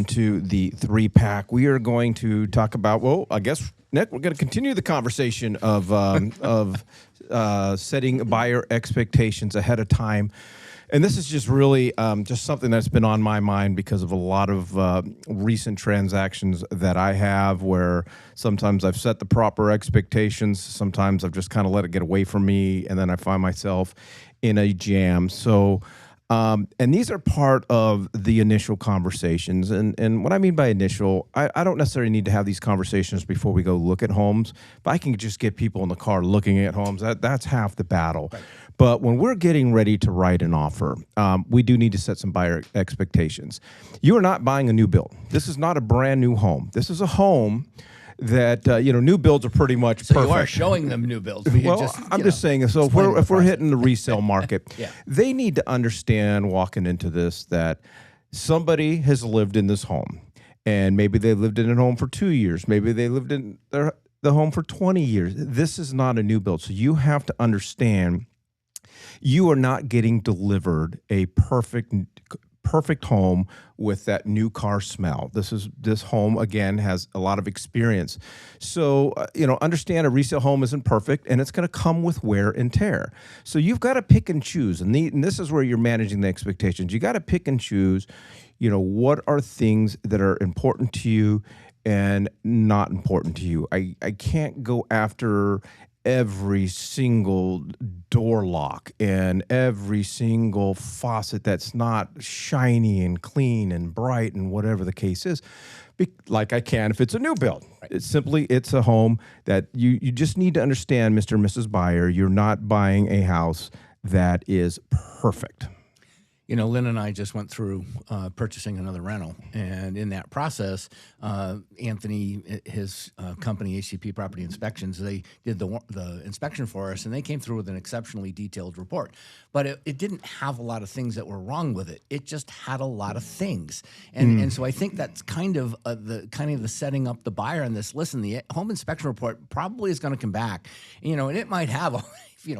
To the three pack. We are going to talk about, well, I guess, Nick, we're going to continue the conversation of setting buyer expectations ahead of time. And this is just really just something that's been on my mind because of a lot of recent transactions that I have where sometimes I've set the proper expectations. Sometimes I've just kind of let it get away from me. And then I find myself in a jam. So, and these are part of the initial conversations. And what I mean by initial, I don't necessarily need to have these conversations before we go look at homes. If I can just get people in the car looking at homes, that's half the battle. Right. But when we're getting ready to write an offer, we do need to set some buyer expectations. You are not buying a new build. This is not a brand new home. This is a home that new builds are pretty much so perfect. You are showing them new builds. Well, I'm just saying. So if we're hitting the resale market, yeah. They need to understand walking into this that somebody has lived in this home, and maybe they lived in a home for 2 years. Maybe they lived in the home for 20 years. This is not a new build, so you have to understand you are not getting delivered a perfect home with that new car smell. This home again has a lot of experience. So, understand a resale home isn't perfect and it's going to come with wear and tear. So you've got to pick and choose. And this is where you're managing the expectations. You got to pick and choose, what are things that are important to you and not important to you. I can't go after every single door lock and every single faucet that's not shiny and clean and bright and whatever the case is, like I can if it's a new build. Right. It's a home that you just need to understand, Mr. and Mrs. Buyer, you're not buying a house that is perfect. Lynn and I just went through purchasing another rental, and in that process, Anthony, his company, ACP Property Inspections, they did the inspection for us, and they came through with an exceptionally detailed report. But it didn't have a lot of things that were wrong with it. It just had a lot of things, and so I think that's kind of the setting up the buyer on this. Listen, the home inspection report probably is going to come back, and it might have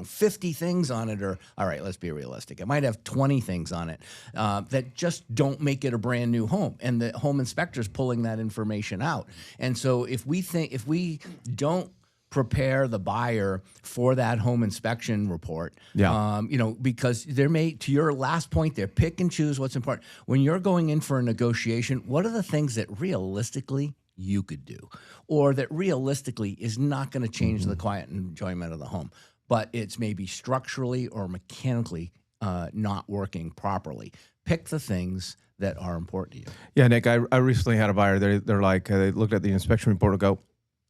50 things on it, or all right, let's be realistic. It might have 20 things on it that just don't make it a brand new home, and the home inspector's pulling that information out. And so if we don't prepare the buyer for that home inspection report, because to your last point there, pick and choose what's important. When you're going in for a negotiation, what are the things that realistically you could do, or that realistically is not going to change the quiet enjoyment of the home, but it's maybe structurally or mechanically not working properly? Pick the things that are important to you. Yeah, Nick, I recently had a buyer. They're like, they looked at the inspection report and go,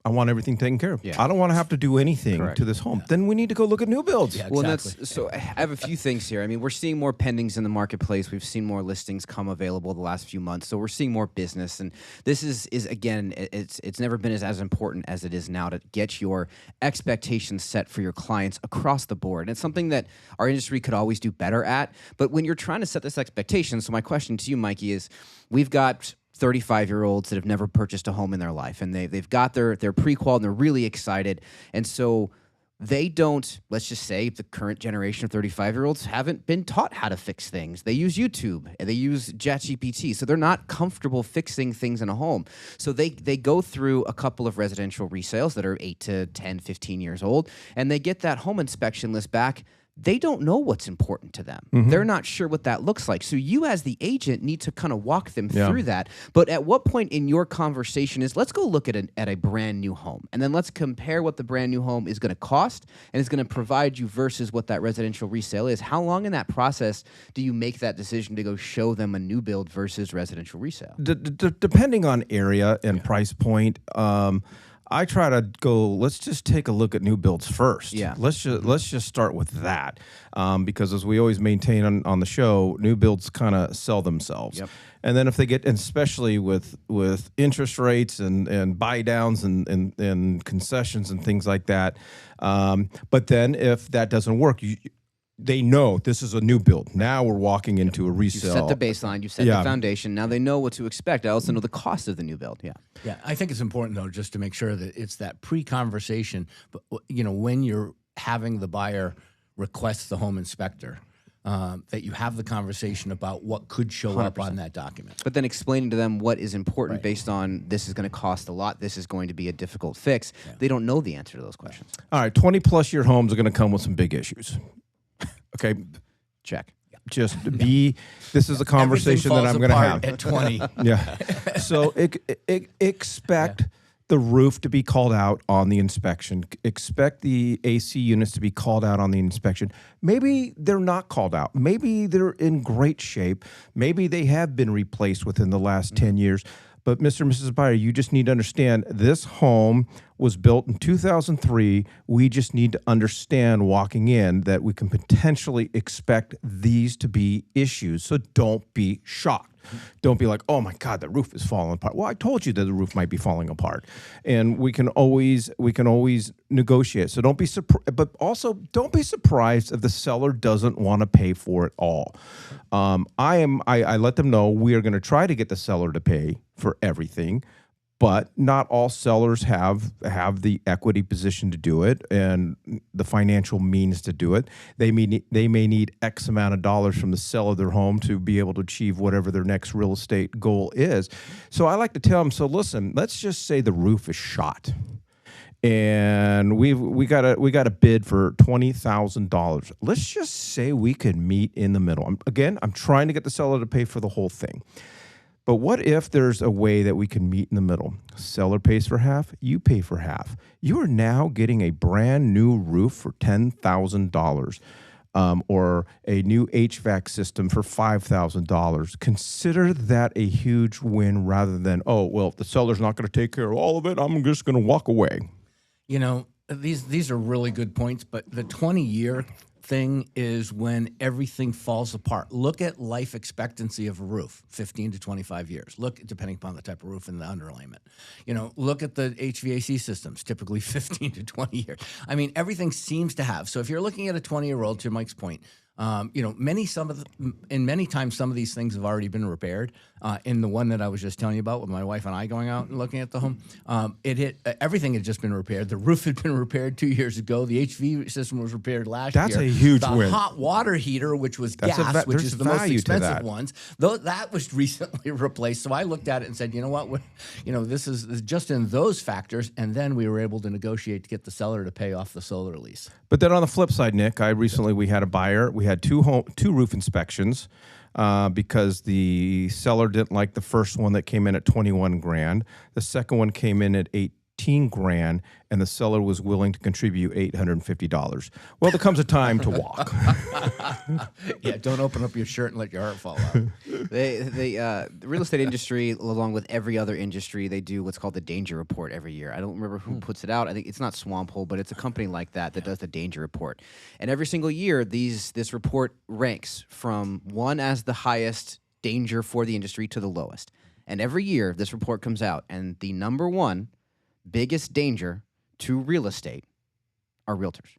I want everything taken care of. Yeah. I don't want to have to do anything to this home. Yeah. Then we need to go look at new builds. Yeah, exactly. Well, so I have a few things here. I mean, we're seeing more pendings in the marketplace. We've seen more listings come available the last few months. So we're seeing more business. And this is again, it's never been as important as it is now to get your expectations set for your clients across the board. And it's something that our industry could always do better at. But when you're trying to set this expectation, so my question to you, Mikey, is we've got 35-year-olds that have never purchased a home in their life, and they've got their pre-qual and they're really excited. And so they don't, let's just say the current generation of 35-year-olds haven't been taught how to fix things. They use YouTube and they use ChatGPT. So they're not comfortable fixing things in a home. So they go through a couple of residential resales that are 8 to 10, 15 years old, and they get that home inspection list back. They don't know what's important to them. Mm-hmm. They're not sure what that looks like. So you as the agent need to kind of walk them through that. But at what point in your conversation is, let's go look at a brand new home, and then let's compare what the brand new home is going to cost and is going to provide you versus what that residential resale is. How long in that process do you make that decision to go show them a new build versus residential resale? Depending on area and price point, I try to go, let's just take a look at new builds first. Yeah. Let's just start with that. Because as we always maintain on the show, new builds kind of sell themselves. Yep. And then if they get, and especially with interest rates and buy downs and concessions and things like that. But then if that doesn't work, they know this is a new build. Now we're walking into a resale. You set the baseline, you set the foundation. Now they know what to expect. I also know the cost of the new build. Yeah, I think it's important, though, just to make sure that it's that pre-conversation. But, when you're having the buyer request the home inspector, that you have the conversation about what could show up on that document. But then explaining to them what is important based on this is going to cost a lot, this is going to be a difficult fix. Yeah. They don't know the answer to those questions. All right, 20+ year homes are going to come with some big issues. Okay, check. Just be. This is a conversation that I'm going to have at 20. Yeah. So expect the roof to be called out on the inspection. Expect the AC units to be called out on the inspection. Maybe they're not called out. Maybe they're in great shape. Maybe they have been replaced within the last 10 years. But Mr. and Mrs. Buyer, you just need to understand this home was built in 2003. We just need to understand walking in that we can potentially expect these to be issues. So don't be shocked. Don't be like, oh my God, the roof is falling apart. Well, I told you that the roof might be falling apart, and we can always negotiate. So don't be surprised, but also don't be surprised if the seller doesn't want to pay for it all. I let them know we are going to try to get the seller to pay for everything, but not all sellers have the equity position to do it and the financial means to do it. They may need X amount of dollars from the sale of their home to be able to achieve whatever their next real estate goal is. So I like to tell them, so listen, let's just say the roof is shot, and we got a bid for $20,000. Let's just say we could meet in the middle. I'm trying to get the seller to pay for the whole thing. But what if there's a way that we can meet in the middle? Seller pays for half, you pay for half. You are now getting a brand new roof for $10,000, or a new HVAC system for $5,000. Consider that a huge win rather than, oh, well, if the seller's not going to take care of all of it, I'm just going to walk away. You know, these are really good points, but the 20-year thing is when everything falls apart. Look at life expectancy of a roof, 15 to 25 years. Look, depending upon the type of roof and the underlayment. You know, look at the HVAC systems, typically 15 to 20 years. I mean, everything seems to have. So if you're looking at a 20-year-old, to Mike's point, you know, many times some of these things have already been repaired. In the one that I was just telling you about with my wife and I going out and looking at the home, everything had just been repaired. The roof had been repaired 2 years ago. The HV system was repaired last year. That's a huge the win. The hot water heater, which was gas, which is the most expensive ones, though that was recently replaced. So I looked at it and said, you know what, this is just in those factors, and then we were able to negotiate to get the seller to pay off the solar lease. But then on the flip side, Nick, we had a buyer. We had two roof inspections because the seller didn't like the first one that came in at 21 grand. The second one came in at 18 grand, and the seller was willing to contribute $850. Well, there comes a time to walk. Yeah, don't open up your shirt and let your heart fall out. The real estate industry, along with every other industry, they do what's called the danger report every year. I don't remember who puts it out. I think it's not Swamp Hole, but it's a company like that does the danger report. And every single year, this report ranks from one as the highest danger for the industry to the lowest. And every year, this report comes out, and the number one biggest danger to real estate are realtors,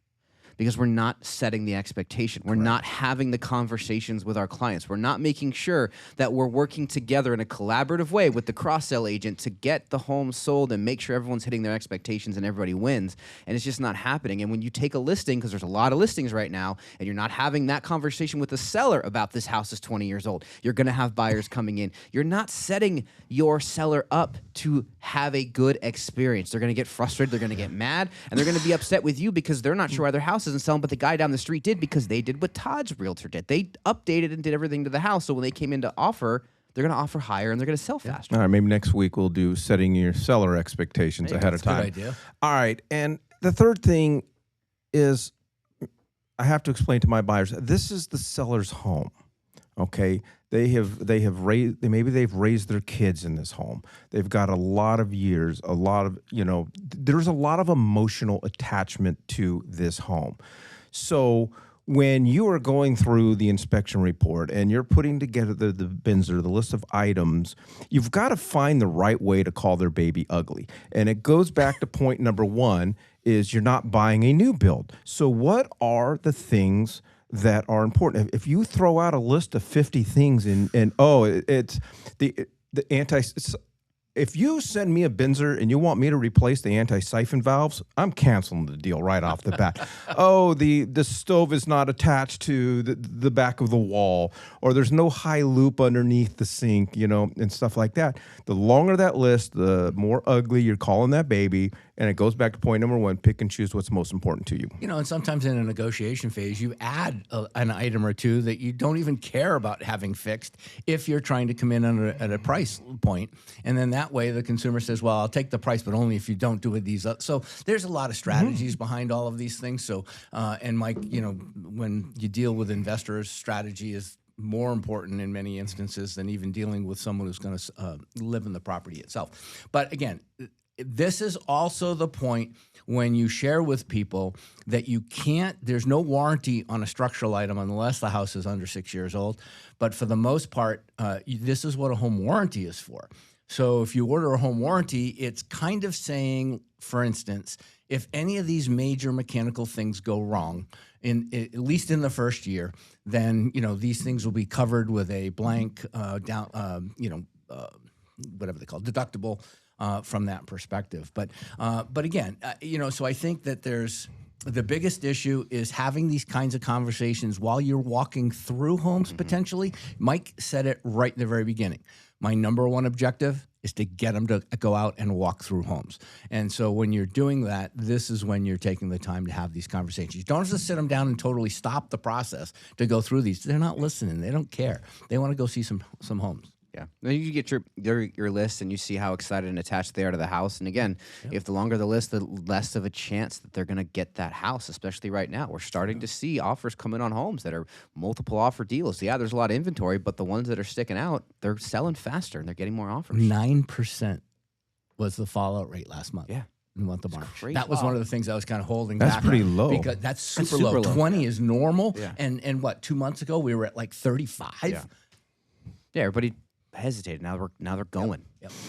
because we're not setting the expectation. We're not having the conversations with our clients. We're not making sure that we're working together in a collaborative way with the cross-sell agent to get the home sold and make sure everyone's hitting their expectations and everybody wins. And it's just not happening. And when you take a listing, because there's a lot of listings right now, and you're not having that conversation with the seller about this house is 20 years old, you're going to have buyers coming in. You're not setting your seller up to have a good experience. They're going to get frustrated. They're going to get mad, and they're going to be upset with you because they're not sure why their house isn't selling, but the guy down the street did, because they did what Todd's realtor did. They updated and did everything to the house, so when they came in to offer, they're going to offer higher and they're going to sell faster. All right, maybe next week we'll do setting your seller expectations ahead of time. Good idea. All right, and the third thing is I have to explain to my buyers, this is the seller's home. Okay, they've raised their kids in this home. They've got a lot of years, there's a lot of emotional attachment to this home. So when you are going through the inspection report and you're putting together the bins or the list of items, you've got to find the right way to call their baby ugly. And it goes back to point number one, is you're not buying a new build. So what are the things that are important? If you throw out a list of 50 things it's the If you send me a Binzer and you want me to replace the anti-siphon valves, I'm canceling the deal right off the bat. Oh, the stove is not attached to the back of the wall, or there's no high loop underneath the sink, and stuff like that. The longer that list, the more ugly you're calling that baby. And it goes back to point number one: pick and choose what's most important to you. And sometimes in a negotiation phase, you add an item or two that you don't even care about having fixed if you're trying to come in at a price point. And then that way the consumer says, well, I'll take the price, but only if you don't do it these. So there's a lot of strategies behind all of these things. So, and Mike, when you deal with investors, strategy is more important in many instances than even dealing with someone who's going to live in the property itself. But again, this is also the point when you share with people that there's no warranty on a structural item unless the house is under 6 years old. But for the most part, this is what a home warranty is for. So if you order a home warranty, it's kind of saying, for instance, if any of these major mechanical things go wrong, at least in the first year, then these things will be covered with a blank whatever they call it, deductible. From that perspective. But again, so I think that the biggest issue is having these kinds of conversations while you're walking through homes potentially. Mike said it right in the very beginning. My number one objective is to get them to go out and walk through homes. And so when you're doing that, this is when you're taking the time to have these conversations. You don't have to sit them down and totally stop the process to go through these. They're not listening. They don't care. They want to go see some homes. Yeah, then you get your list and you see how excited and attached they are to the house. And again, if the longer the list, the less of a chance that they're going to get that house. Especially right now, we're starting to see offers come in on homes that are multiple offer deals. Yeah, there's a lot of inventory, but the ones that are sticking out, they're selling faster and they're getting more offers. 9% was the fallout rate last month. Yeah. In the month of March. Crazy. That was one of the things I was kind of holding back. That's pretty low. Because that's super low. 20 is normal. Yeah. And what, 2 months ago we were at like 35? Yeah, everybody hesitated. Now they're going. Yep.